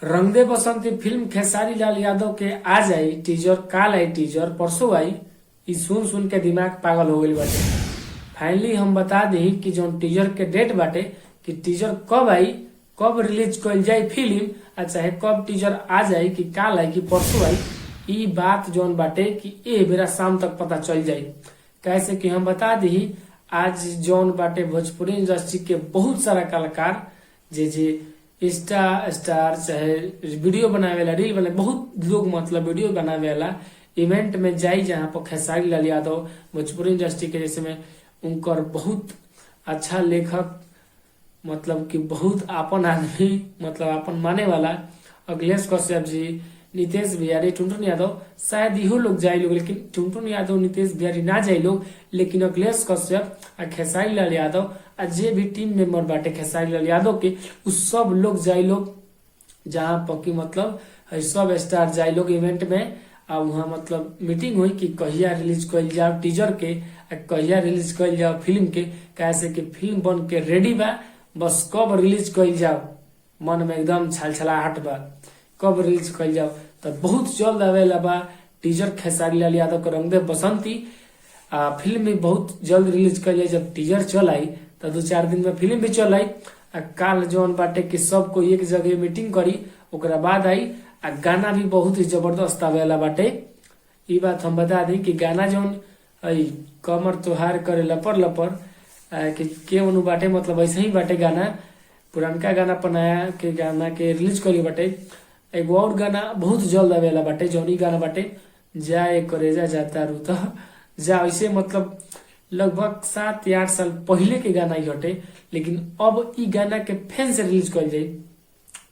रंग दे बसंती फिल्म खेसारी लाल यादव के आज आई टीजर, काल आई टीजर, परसों आई। ई सुन सुन के दिमाग पागल हो गई बाटे। फाइनली हम बता दी कि जो टीजर के डेट बाटे कि टीजर कब आई, कब रिलीज कल जाए फिल्म, आ चाहे कब टीजर आ जाए कि काल आई कि परसों आई। ई बात जोन बाटे कि ए बेरा शाम तक पता चल जाये। कैसे कि हम बता दी आज जोन बाटे भोजपुरी इंडस्ट्री के बहुत सारा कलाकार जे स्टार चाहे वीडियो बनावे वाला, रील बनावे, बहुत लोग मतलब वीडियो बनावे वाला इवेंट में जाई, जहाँ पर खेसारी लाल यादव भोजपुरी इंडस्ट्री के जैसे में उनकर बहुत अच्छा लेखक, मतलब कि बहुत आपन आदमी, मतलब आपन माने वाला अखिलेश कश्यप जी, नितेश बिहारी, टुनटुन यादव, शायद इहो लोग जाए लोग, लेकिन टुनटुन यादव, नितेश बिहारी ना जाए लोग, लेकिन अखिलेश कश्यप और खेसारी लाल यादव और जे भी टीम मेंबर बाटे खेसारी लाल यादव के, उस सब लोग जाए लोग, जहाँ पर कि मतलब सब स्टार जाए लोग इवेंट में। आ वहाँ मतलब मीटिंग हुई कि कहिया रिलीज कल जाओ टीजर के, कहिया रिलीज कल जाओ फिल्म के। कैसे कि फिल्म बन के रेडी बा, बस कब रिलीज कल जाओ, मन में एकदम छलछलाहट बा, कब रिलीज कल जाओ। तो बहुत जल्द आवेला बा टीजर खेसारी लाल यादव के रंग दे बसंती। फिल्म भी बहुत जल्द रिलीज कल जाए। जब टीजर चल आई तो 2-4 दिन में फिल्म भी चल आई। काल जौन बाटे कि सबको एक जगह मीटिंग करी, ओकरा बाद आई। गाना भी बहुत ही जबरदस्त आवेला बाटे। ई बात हम बता दी कि गाना जौन कमर तोहार करे लपर लपर कि केवनु बाटे, मतलब ऐसे ही बाटे गाना। पुरानका गाना पर नया के गाना के रिलीज करी बाटे। एगो और गाना बहुत जल्द आवेला बाटे, जौन ई गाना बाटे जाए करेजा जाता रू तो जा। ऐसे मतलब लगभग 7 या 8 साल पहले के गाना ही हटे, लेकिन अब ई गाना के फैन से रिलीज कल जाये।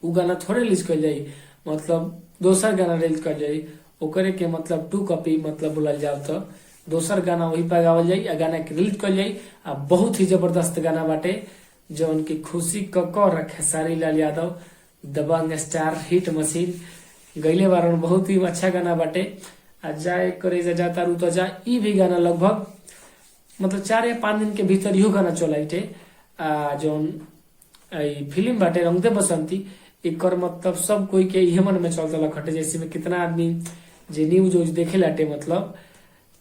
उ गाना थोड़े रिलीज कल जाये, मतलब दोसर गाना रिलीज कर जाये, ओकरे के मतलब 2 कॉपी मतलब बोलल जाओ तो दोसर गाना वही पे गावल जाये आ गाना के रिलीज कर जाये। आ बहुत ही जबरदस्त गाना बाटे, जो उनकी खुशी ककर खेसारी लाल यादव दबंग स्टार हिट मशीन गईले बारन, बहुत ही अच्छा गाना बाटे। आ जाए करे जाता रू तो जा, ई भी गाना लगभग मतलब 4 या 5 दिन के भीतर इहो गाना चलाइटे। जौन फिल्म बाटे रंग दे बसंती, एकर मतलब सब कोई के इहे मन में चलता खटे। जैसे में कितना आदमी जे न्यूज देखे लाटे, मतलब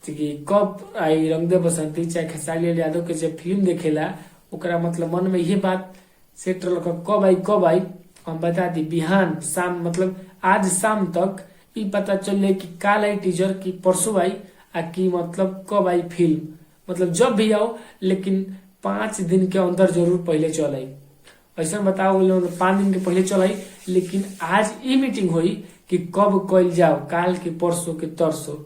कि कब आई रंग दे बसंती, चाहे खेसारी लाल यादव के जे फिल्म देखेला, ओकरा मतलब मन में ये बात सेट रख कब आई। हम बता दी बिहान शाम, मतलब आज शाम तक ई पता चले कि काल आई टीजर की परसों आई, आ कि मतलब कब आई फिल्म। मतलब जब भी आओ, लेकिन 5 दिन के अंदर जरूर पहले चल आई। ऐसा बताओ 5 दिन के पहले चल आई, लेकिन आज ई मीटिंग हुई कि कब कल जाओ, काल की परसों की तरसों।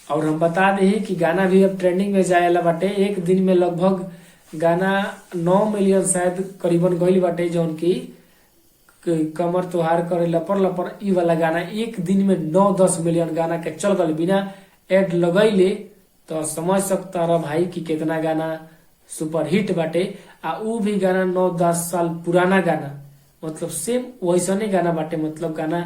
और हम बता दे कि गाना भी अब ट्रेंडिंग में जाएला बाटे। एक दिन में लगभग गाना 9 मिलियन शायद करीबन गईल बाटे, जौन की कमर तोहार करे लपर लपर, ई वाला गाना एक दिन में 9-10 मिलियन गाना के चल गल बिना एड लगैले। तो समझ सकता रह भाई कि कितना गाना सुपर हिट बाटे। आ उ भी गाना 9-10 साल पुराना गाना, मतलब सेम वैसने गाना बाटे। मतलब गाना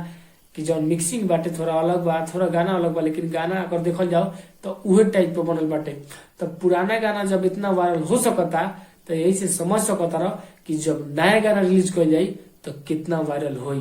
की जौन मिक्सिंग बाटे थोड़ा अलग बा, थोड़ा गाना अलग बा, लेकिन गाना अगर देखल जाओ तो उहे टाइप पे बनल बाटे। तो पुराना गाना जब इतना वायरल हो सकता, तो यही से समझ सकता रह कि जब नया गाना रिलीज कल जाई तो कितना वायरल होई।